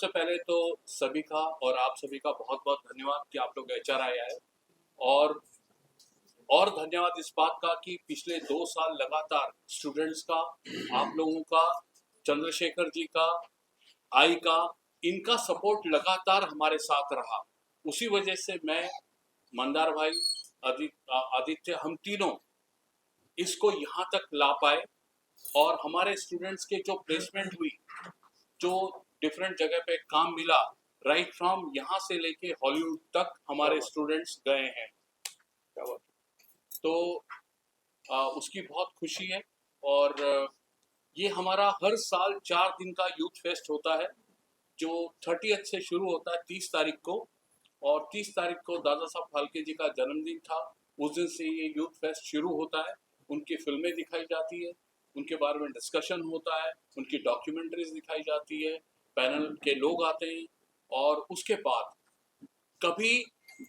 सबसे पहले तो सभी का और आप सभी का बहुत बहुत धन्यवाद कि आप लोग HRI आए। और और धन्यवाद इस बात का कि पिछले 2 साल लगातार स्टूडेंट्स का, आप लोगों का, चंद्रशेखर जी का, आई का, इनका सपोर्ट लगातार हमारे साथ रहा। उसी वजह से मैं, मंदार भाई, आदित्य, हम तीनों इसको यहाँ तक ला पाए। और हमारे स्टूडेंट्स के जो प्लेसमेंट हुई, जो डिफरेंट जगह पे काम मिला, राइट फ्रॉम यहाँ से लेके हॉलीवुड तक हमारे स्टूडेंट्स गए हैं। क्या बात। तो उसकी बहुत खुशी है। और ये हमारा हर साल 4 दिन का यूथ फेस्ट होता है, जो 30th से शुरू होता है 30 तारीख को। और 30 तारीख को दादा साहब फाल्के जी का जन्मदिन था। उस दिन से ये यूथ फेस्ट शुरू होता है। उनकी फिल्में दिखाई जाती है, उनके बारे में डिस्कशन होता है, उनकी डॉक्यूमेंट्रीज दिखाई जाती है, पैनल के लोग आते हैं। और उसके बाद कभी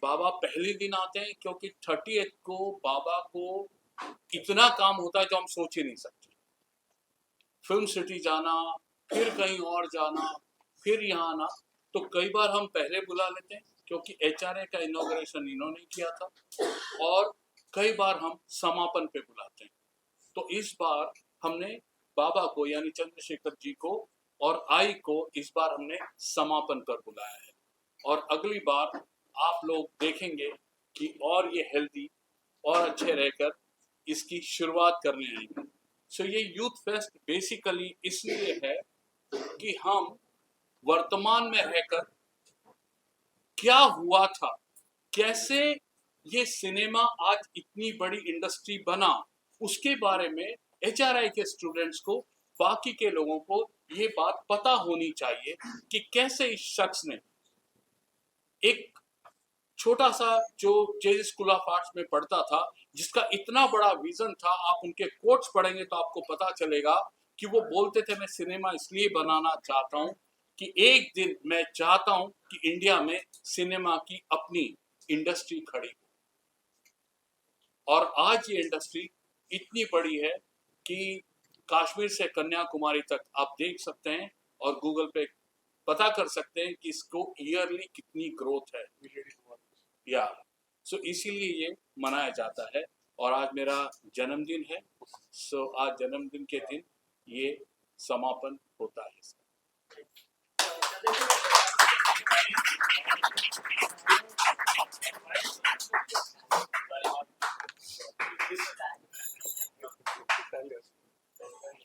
बाबा पहले दिन आते हैं, क्योंकि 30th को बाबा को इतना काम होता है जो हम सोच ही नहीं सकते। फिल्म सिटी जाना, फिर कहीं और जाना, फिर यहाँ आना। तो कई बार हम पहले बुला लेते हैं, क्योंकि HRA का इनॉग्रेशन इन्होंने किया था। और कई बार हम समापन पे बुलाते हैं। तो इस बार हमने बाबा को, यानी चंद्रशेखर जी को और आई को इस बार हमने समापन पर बुलाया है। और अगली बार आप लोग देखेंगे कि और ये हेल्दी और अच्छे रहकर इसकी शुरुआत करने आएंगे। सो ये यूथ फेस्ट बेसिकली इसलिए है कि हम वर्तमान में रहकर क्या हुआ था, कैसे ये सिनेमा आज इतनी बड़ी इंडस्ट्री बना, उसके बारे में HRI के स्टूडेंट्स को, बाकी के लोगों को ये बात पता होनी चाहिए कि कैसे इस शख्स ने एक छोटा सा, जो जे स्कूल ऑफ आर्ट्स में पढ़ता था, जिसका इतना बड़ा विजन था। आप उनके कोट्स पढ़ेंगे तो आपको पता चलेगा कि वो बोलते थे, मैं सिनेमा इसलिए बनाना चाहता हूँ कि एक दिन मैं चाहता हूँ कि इंडिया में सिनेमा की अपनी इंडस्ट्री खड़ी हो। और आज ये इंडस्ट्री इतनी बड़ी है कि कश्मीर से कन्याकुमारी तक आप देख सकते हैं और गूगल पे पता कर सकते हैं कि इसको ईयरली कितनी ग्रोथ है। या सो इसीलिए ये मनाया जाता है। और आज मेरा जन्मदिन है। सो आज जन्मदिन के दिन ये समापन होता है इसका।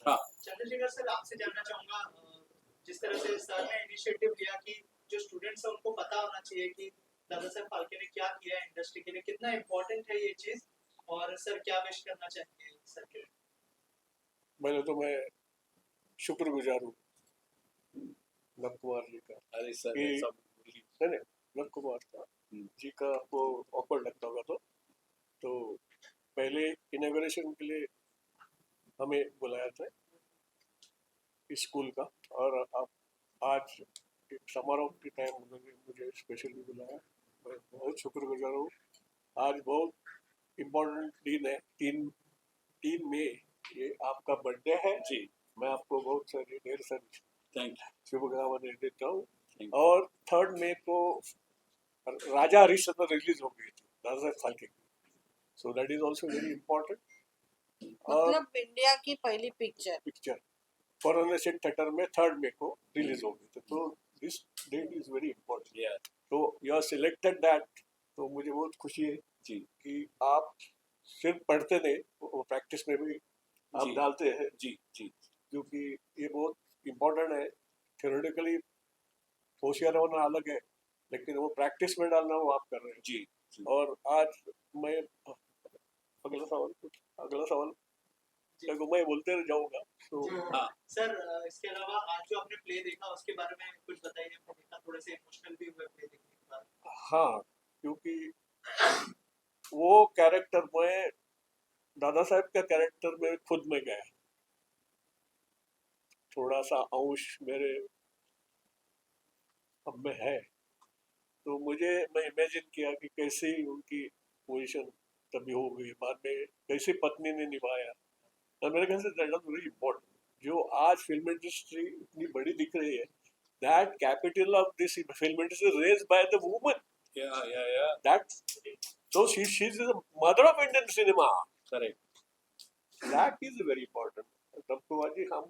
हाँ, चंद्रशेखर सर, आपसे जानना चाहूंगा, जिस तरह से सर ने इनिशिएटिव लिया कि जो स्टूडेंट्स हैं उनको पता होना चाहिए कि दादा साहब फाल्के ने क्या किया है इंडस्ट्री के लिए, कितना इम्पोर्टेंट है ये चीज, और सर क्या विश करना चाहेंगे सर के लिए? पहले तो मैं शुक्रगुजार हूँ नंद कुमार जी का। अरे सर कि- सब नहीं, नंद कुमार का जी का आपको ऑकवर्ड लगता होगा तो पहले इनॉग्रेशन के लिए हमें बुलाया था स्कूल का, और आप आज एक समारोह के टाइम उन्होंने मुझे स्पेशली बुलाया। मैं बहुत शुक्रगुजार हूँ। आज बहुत इम्पोर्टेंट दिन है, 3 मई, ये आपका बर्थडे है जी। मैं आपको बहुत सारी ढेर सारी थैंक यू। शुभकामनाएं देता हूँ। Thank you. और 3 मई को राजा हरिश्चंद्र रिलीज हो गई थी दादा साहब फाल्के की, so that is also very important. और मतलब इंडिया की पहली पिक्चर कोरोनेशन थिएटर में 3 मई को रिलीज हो गई थी, तो this date is very important. Yeah. तो यू आर सिलेक्टेड दैट, तो मुझे बहुत खुशी है जी कि आप सिर्फ पढ़ते नहीं, वो प्रैक्टिस में भी आप जी। डालते हैं, जी जी। क्योंकि ये बहुत इम्पोर्टेंट है। थियोरेटिकली होशियार होना अलग है, लेकिन वो प्रैक्टिस में डालना वो आप कर रहे हैं। जी जी। और आज मैं अगला सवाल देखो, मैं बोलते रह जाऊंगा तो हाँ। सर, इसके अलावा आज जो आपने प्ले देखा उसके बारे में कुछ बताइए। हमने देखा, थोड़े से इमोशनल भी हुए प्ले देखने के बाद। हाँ, क्योंकि वो कैरेक्टर में, दादा साहब का कैरेक्टर में खुद में गया, थोड़ा सा अंश मेरे अब में है, तो मैं इमेजिन किया कि कैसी उनकी पोजीशन तभी हो गई, बाद में कैसी पत्नी ने निभाया। और मेरे ख्याल say that was very important. जो आज फिल्म इंडस्ट्री इतनी बड़ी दिख रही है, that capital of this film industry is raised by the woman. Yeah. That so she's the mother of Indian cinema. Correct. That is very important. तब तो आज हम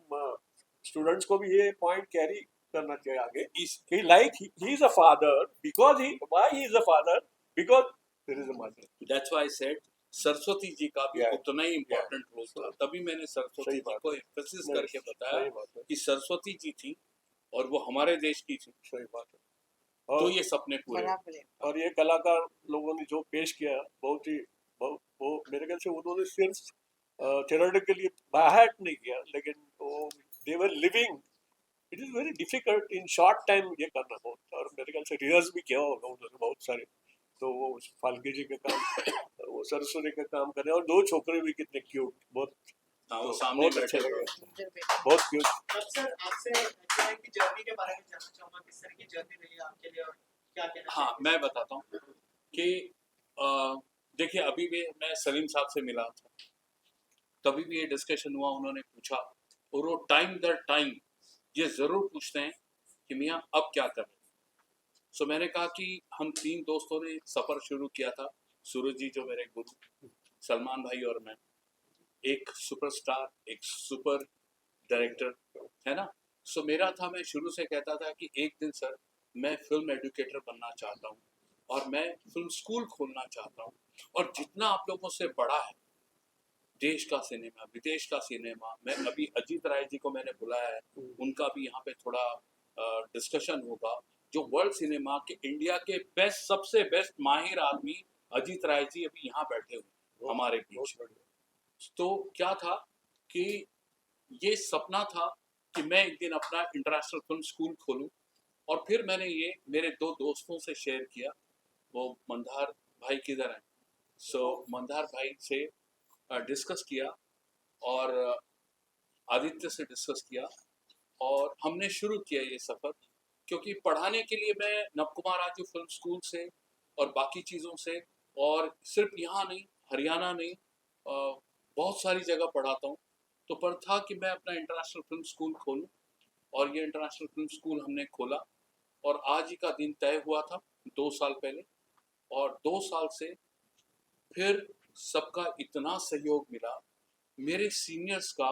स्टूडेंट्स को भी ये पॉइंट कैरी करना चाहिए आगे. He like he is a father because why he is a father because there is a mother. That's why I said Saraswati ji का भी Yeah. उतना ही इम्पोर्टेंट रोल था. तभी मैंने सरस्वती सही जी बात को है. एम्फेसिस नहीं, करके बताया सही बात है. कि सरस्वती जी थी और वो हमारे देश की थी. सही बात है. तो और ये सपने पूरे हुए. बराबर है. और ये कलाकार लोगों ने जो पेश किया बहुत ही वो मेरे ख्याल से उन्होंने सिर्फ थियोरेटिकली बाहर नहीं किया लेकिन वो they were living. It is very difficult in short time ये करना बहुत. और मेरे ख्याल से रिहर्स भी किया होगा उन्होंने बहुत सारे. तो वो फाल्के जी का काम वो सरस्वती का काम कर रहे हैं. और दो छोकरे भी कितने क्यूट बहुत. हाँ, वो तो सामने बहुत बैठे अच्छे हुए. लगे. सुंदर बेटा. बहुत क्यूट. अब सर आपसे एक्टर की जर्नी के बारे में जानना चाहूंगा, किस तरह की जर्नी रही है आपके लिए और क्या कहना हाँ, चाहेंगे? मैं बताता हूँ कि देखिए अभी भी मैं सलीम साहब से मिला था. तभी भी ये डिस्कशन हुआ. उन्होंने पूछा और वो टाइम दर टाइम ये ज़रूर पूछते हैं कि मियाँ अब क्या करें. सो मैंने कहा कि हम 3 दोस्तों ने सफ़र शुरू किया था. सूरज जी जो मेरे गुरु, सलमान भाई और मैं. एक सुपरस्टार, एक सुपर डायरेक्टर, है ना. सो मेरा था, मैं शुरू से कहता था कि एक दिन सर मैं फिल्म एडुकेटर बनना चाहता हूँ और मैं फिल्म स्कूल खोलना चाहता हूँ. और जितना आप लोगों से बड़ा है देश का सिनेमा, विदेश का सिनेमा, मैं अभी अजीत राय जी को मैंने बुलाया है. उनका भी यहाँ पे थोड़ा डिस्कशन होगा. जो वर्ल्ड सिनेमा के इंडिया के बेस्ट, सबसे बेस्ट माहिर आदमी अजीत राय जी अभी यहाँ बैठे हुए हमारे बीच. तो क्या था कि ये सपना था कि मैं एक दिन अपना इंटरनेशनल फिल्म स्कूल खोलूं. और फिर मैंने ये मेरे 2 दोस्तों से शेयर किया. वो मंदार भाई किधर हैं. सो मंदार भाई से डिस्कस किया और आदित्य से डिस्कस किया और हमने शुरू किया ये सफ़र. क्योंकि पढ़ाने के लिए मैं नवकुमार राजू फिल्म स्कूल से और बाकी चीज़ों से, और सिर्फ यहाँ नहीं, हरियाणा नहीं, बहुत सारी जगह पढ़ाता हूँ. तो पर था कि मैं अपना इंटरनेशनल फिल्म स्कूल खोलूँ. और ये इंटरनेशनल फिल्म स्कूल हमने खोला और आज ही का दिन तय हुआ था 2 साल पहले. और 2 साल से फिर सबका इतना सहयोग मिला. मेरे सीनियर्स का,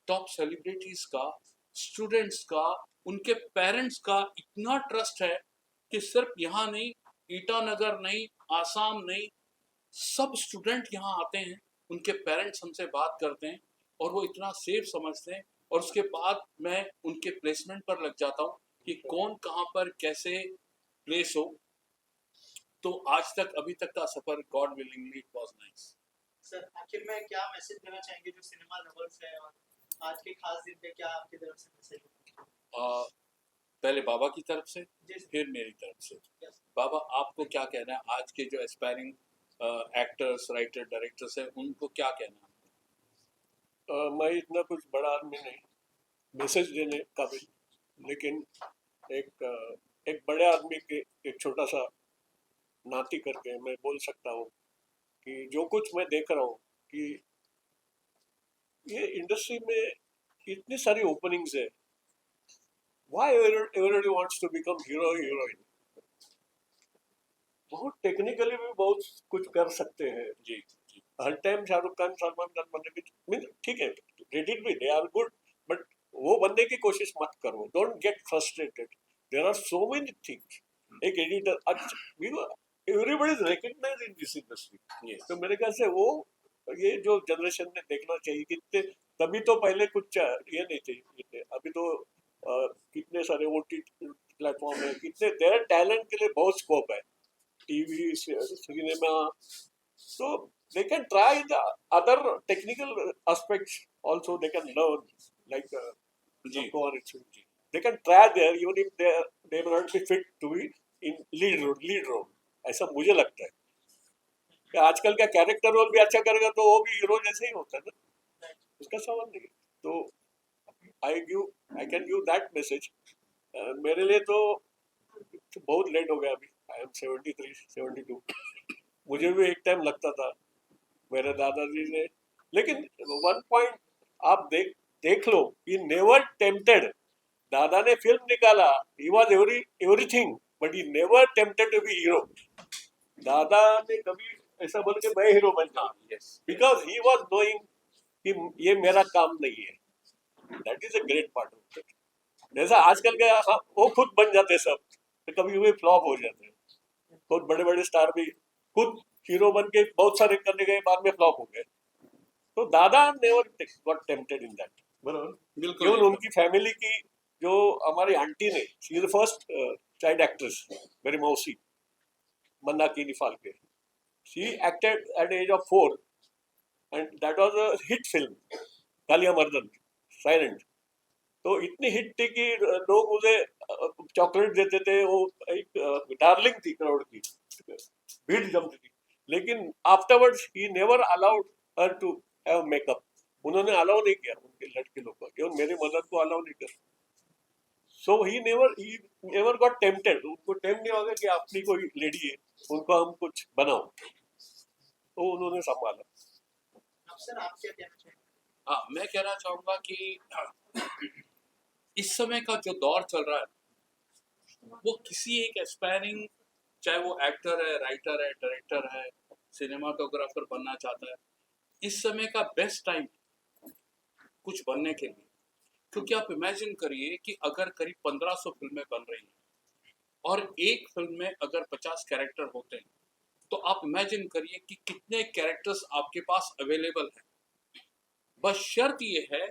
टॉप सेलिब्रिटीज़ का, स्टूडेंट्स का, उनके पेरेंट्स का इतना ट्रस्ट है कि सिर्फ यहाँ नहीं, ईटानगर नहीं, आसाम नहीं, सब स्टूडेंट यहाँ आते हैं. उनके पेरेंट्स हमसे बात करते हैं और वो इतना सेफ समझते हैं. और उसके बाद मैं उनके प्लेसमेंट पर लग जाता हूँ कि कौन कहाँ पर कैसे प्लेस हो. तो आज तक, अभी तक का सफ़र, God willingly it was nice. Sir आखिर में क्या मैसेज देना चाहेंगे जो सिनेमा लवर्स है, और आज के खास दिन पे क्या आपकी तरफ से मैसेज होगा? पहले बाबा की तरफ से, जी सर. फिर मेरी तरफ से. Yes. बाबा, आपको क्या कहना है आज के जो एस्पायरिंग एक्टर्स, राइटर, डायरेक्टर्स हैं, उनको क्या कहना है? मैं इतना कुछ बड़ा आदमी नहीं मैसेज देने का भी, लेकिन एक बड़े आदमी के एक छोटा सा नाती करके मैं बोल सकता हूँ कि जो कुछ मैं देख रहा हूँ कि ये इंडस्ट्री में इतनी सारी ओपनिंग्स है. Why everybody wants to become hero heroine. बहुत टेक्निकली भी बहुत कुछ कर सकते हैं. जी जी. हर टाइम शाहरुख खान, सलमान खान बनने की ठीक है, क्रेडिट भी दे आर गुड, बट वो बनने की कोशिश मत करो. Don't get frustrated. There are so many things. एक editor, everybody is recognised in this industry. तो मेरे ख्याल से वो ये जो जनरेशन ने देखना चाहिए कितने. तभी तो पहले कुछ ये नहीं थे. अभी तो कितने सारे OTT प्लेटफॉर्म है, कितने देयर टैलेंट के लिए बहुत स्कोप है. TV, cinema. So they can try the other technical aspects also. They can learn like they can try there even if they may not be fit to be in lead role. ऐसा मुझे लगता है कि आजकल का character role भी अच्छा करेगा तो वो भी हीरो जैसे ही होता है ना. उसका सवाल नहीं. तो I can give that message. मेरे लिए तो बहुत लेट हो गया अभी. I am 73, 72. मुझे भी एक टाइम लगता था मेरे दादाजी ने. लेकिन वन पॉइंट आप देख लो, he never tempted दादा ने फिल्म निकाला, he was everything, but he never tempted to be hero. दादा ने कभी ऐसा बोल के मैं हीरो बन जाऊं, yes because he was knowing कि ये मेरा काम नहीं है. That is a great part of it. जैसा आजकल के वो खुद बन जाते सब, तो कभी वे फ्लॉप हो जाते हैं. बहुत बड़े बड़े स्टार भी खुद हीरो बन के बहुत सारे करने गए, बाद में फ्लॉप हो गए. तो दादा never got tempted in that. बराबर. बिल्कुल केवल उनकी फैमिली की जो हमारी आंटी ने, she is the first child actress, मेरी मौसी Mandakini Phalke. She acted at age of 4 and that was a hit film, Kaliya Mardan, silent. तो इतनी हिट थी कि लोग उसे चॉकलेट देते थे. वो एक डार्लिंग थी क्राउड की, भीड़ जमती थी. लेकिन afterwards he never allowed her to have makeup. उन्होंने अलाउ नहीं किया उनके लड़के लोग को, केवल मेरी मदर को अलाउ नहीं कर. सो ही नेवर गॉट टेम्पटेड. उनको टेम्प नहीं होगा कि अपनी कोई लेडी है, उनको हम कुछ बनाओ, तो उन्होंने संभाला. अब सर आप क्या कहना चाहेंगे? हाँ, मैं कहना चाहूंगा कि इस समय का जो दौर चल रहा है वो किसी एक एस्पायरिंग, चाहे वो एक्टर है, राइटर है, डायरेक्टर है, सिनेमाटोग्राफर बनना चाहता है, इस समय का बेस्ट टाइम कुछ बनने के लिए. क्योंकि आप इमेजिन करिए कि अगर करीब 1500 फिल्में बन रही हैं और एक फिल्म में अगर 50 कैरेक्टर होते हैं, तो आप इमेजिन करिए कि कितने कैरेक्टर्स आपके पास अवेलेबल हैं. बस शर्त ये है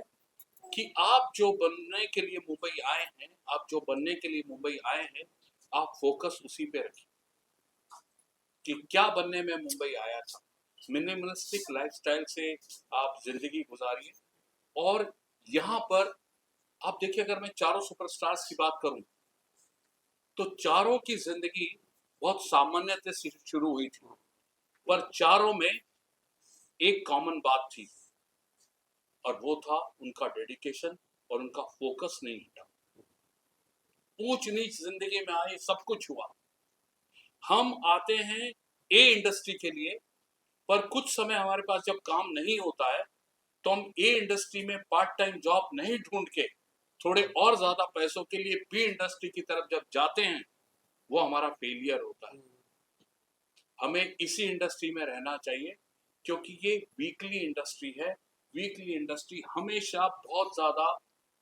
कि आप जो बनने के लिए मुंबई आए हैं, आप जो बनने के लिए मुंबई आए हैं, आप फोकस उसी पे रखिए कि क्या बनने में मुंबई आया था. मिनिमलिस्टिक लाइफस्टाइल से आप जिंदगी गुजारिए. और यहाँ पर आप देखिए, अगर मैं चारों सुपरस्टार्स की बात करूं तो चारों की जिंदगी बहुत सामान्य से शुरू हुई थी, पर चारों में एक कॉमन बात थी, और वो था उनका डेडिकेशन और उनका फोकस नहीं हटा. ऊंच नीच जिंदगी में आए, सब कुछ हुआ. हम आते हैं ए इंडस्ट्री के लिए, पर कुछ समय हमारे पास जब काम नहीं होता है तो हम ए इंडस्ट्री में पार्ट टाइम जॉब नहीं ढूंढ के थोड़े और ज्यादा पैसों के लिए बी इंडस्ट्री की तरफ जब जाते हैं, वो हमारा फेलियर होता है. हमें इसी इंडस्ट्री में रहना चाहिए, क्योंकि ये वीकली इंडस्ट्री है. वीकली इंडस्ट्री हमेशा बहुत ज्यादा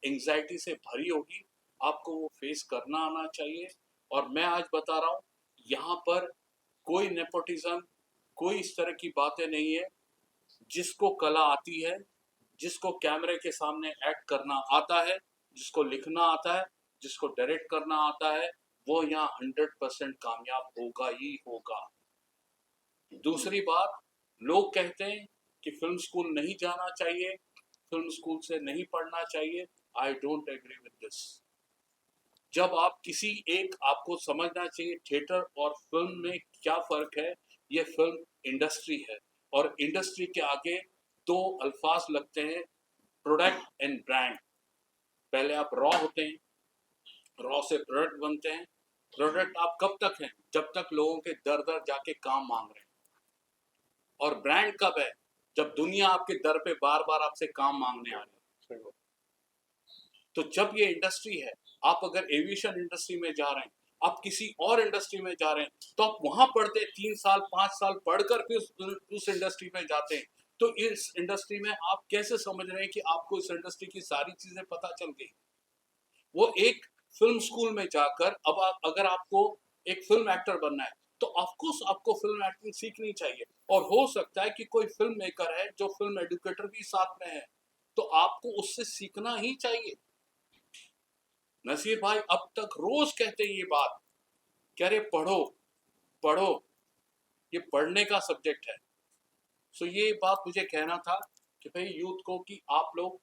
एंजाइटी से भरी होगी, आपको वो फेस करना आना चाहिए. और मैं आज बता रहा हूँ, यहाँ पर कोई नेपोटिज्म, कोई इस तरह की बातें नहीं है. जिसको कला आती है, जिसको कैमरे के सामने एक्ट करना आता है, जिसको लिखना आता है, जिसको डायरेक्ट करना आता है, वो यहाँ 100% कामयाब होगा ही होगा. दूसरी बात, लोग कहते हैं कि फिल्म स्कूल नहीं जाना चाहिए, फिल्म स्कूल से नहीं पढ़ना चाहिए. I don't agree with this. जब आप किसी एक, आपको समझना चाहिए थिएटर और फिल्म में क्या फर्क है. ये फिल्म इंडस्ट्री है, और इंडस्ट्री के आगे दो अल्फाज लगते हैं, प्रोडक्ट एंड ब्रांड. पहले आप रॉ होते हैं, रॉ से प्रोडक्ट बनते हैं. प्रोडक्ट आप कब तक हैं? जब तक लोगों के दर दर जाके काम मांग रहे हैं. और ब्रांड कब है? जब दुनिया आपके दर पे बार बार आपसे काम मांगने आ रही है. तो जब ये इंडस्ट्री है, आप अगर एविएशन इंडस्ट्री में जा रहे हैं, आप किसी और इंडस्ट्री में जा रहे हैं, तो आप वहां पढ़ते 3 साल 5 साल पढ़कर फिर उस इंडस्ट्री में जाते हैं. तो इस इंडस्ट्री में आप कैसे समझ रहे हैं कि आपको इस इंडस्ट्री की सारी चीजें पता चल गई? वो एक फिल्म स्कूल में जाकर, अब अगर आपको एक फिल्म एक्टर बनना है, तो ऑफकोर्स आपको फिल्म एक्टिंग सीखनी चाहिए. और हो सकता है कि कोई फिल्म मेकर है जो फिल्म एडुकेटर भी साथ में है, तो आपको उससे सीखना ही चाहिए. नसीर भाई अब तक रोज कहते हैं ये बात, कह रहे पढ़ो पढ़ो, ये पढ़ने का सब्जेक्ट है. सो ये बात मुझे कहना था कि भाई यूथ को, कि आप लोग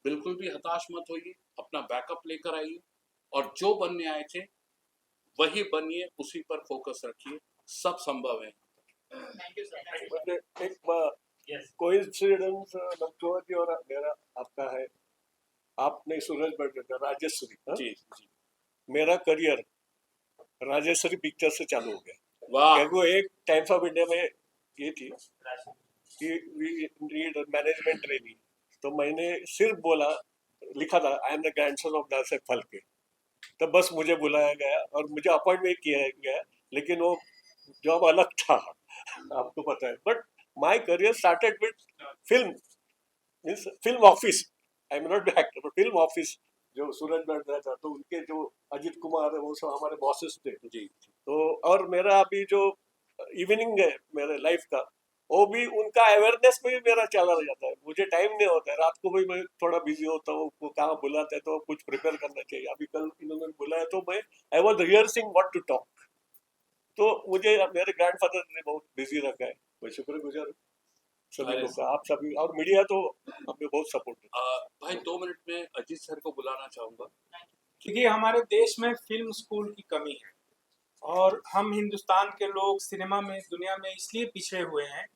बिल्कुल भी हताश मत होइए, अपना बैकअप लेकर आइए, और जो बनने आए थे वही बनिए, उसी पर फोकस रखिए. सब संभव है. Thank you sir. मतलब एक कोइंसिडेंस लक्ष्मण और मेरा आपका है. आपने सूरज बट राजेश्वरी, जी जी. मेरा करियर राजेश्वरी पिक्चर से चालू हो गया. वाह. क्योंकि वो एक टाइम्स ऑफ इंडिया में ये थी कि वी नीड मैनेजमेंट ट्रेनिंग, तो मैंने सिर्फ बोला लिखा था I am the grandson of Dada Saheb Phalke, तब बस मुझे बुलाया गया और मुझे अपॉइंटमेंट किया गया, लेकिन वो जॉब अलग था, आपको पता है। But my career started with film, means film office, I am not actor but film office, जो सूरज में था तो उनके जो अजित कुमार है वो सब हमारे बॉसेस थे जी तो। और मेरा अभी जो इवनिंग है मेरे लाइफ का, वो भी उनका अवेयरनेस में भी मेरा चला जाता है, मुझे टाइम नहीं होता है, रात को भी मैं थोड़ा बिजी होता हूँ, वो कहाँ बुलाते हैं तो कुछ प्रिपेयर करना चाहिए। अभी कल इन्होंने बुलाया तो मैं I was rehearsing what to talk, तो मुझे मेरे ग्रैंडफादर ने बहुत बिजी रखा है, मैं शुक्रगुजार हूँ सभी अरे लोग का, आप सभी और मीडिया तो हमें बहुत सपोर्ट है। भाई 2 मिनट में अजीत सर को बुलाना चाहूंगा। क्योंकि हमारे देश में फिल्म स्कूल की कमी है और हम हिंदुस्तान के लोग सिनेमा में दुनिया में इसलिए पिछड़े हुए हैं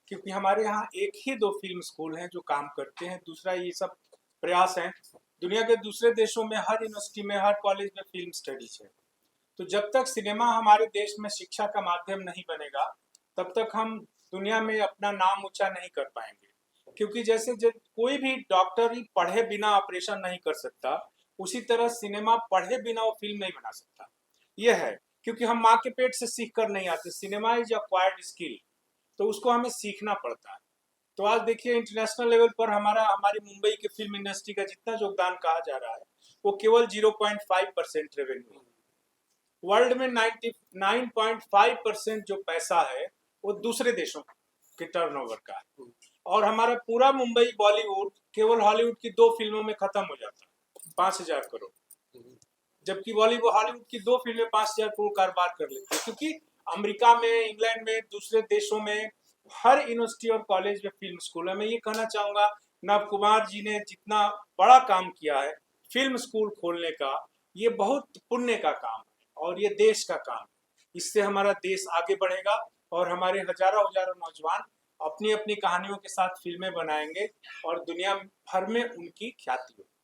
क्योंकि हमारे यहाँ एक ही 2 फिल्म स्कूल हैं जो काम करते हैं। दूसरा ये सब प्रयास है, दुनिया के दूसरे देशों में हर यूनिवर्सिटी में हर कॉलेज में फिल्म स्टडीज है। तो जब तक सिनेमा हमारे देश में शिक्षा का माध्यम नहीं बनेगा तब तक हम दुनिया में अपना नाम ऊंचा नहीं कर पाएंगे। क्योंकि जैसे कोई भी डॉक्टर ही पढ़े बिना ऑपरेशन नहीं कर सकता, उसी तरह सिनेमा पढ़े बिना वो फिल्म नहीं बना सकता। यह है क्योंकि हम माँ के पेट से सीख कर नहीं आते, सिनेमा इज एक्वायर्ड स्किल, तो उसको हमें सीखना पड़ता है। तो आज देखिए इंटरनेशनल लेवल पर हमारी मुंबई की फिल्म इंडस्ट्री का जितना योगदान कहा जा रहा है वो केवल 0.5% रेवेन्यू। वर्ल्ड में 99.5% जो पैसा है वो दूसरे देशों के टर्नओवर का है, और हमारा पूरा मुंबई बॉलीवुड केवल हॉलीवुड की 2 फिल्मों में खत्म हो जाता है 5,000 करोड़, जबकि बॉलीवुड हॉलीवुड की 2 फिल्में 5,000 करोड़ कारोबार कर लेती है। क्योंकि अमेरिका में, इंग्लैंड में, दूसरे देशों में हर यूनिवर्सिटी और कॉलेज में फिल्म स्कूल है। मैं ये कहना चाहूंगा नव कुमार जी ने जितना बड़ा काम किया है फिल्म स्कूल खोलने का, ये बहुत पुण्य का काम है और ये देश का काम है। इससे हमारा देश आगे बढ़ेगा और हमारे हजारों हजारों नौजवान अपनी अपनी कहानियों के साथ फिल्में बनाएंगे और दुनिया भर में उनकी ख्याति होगी।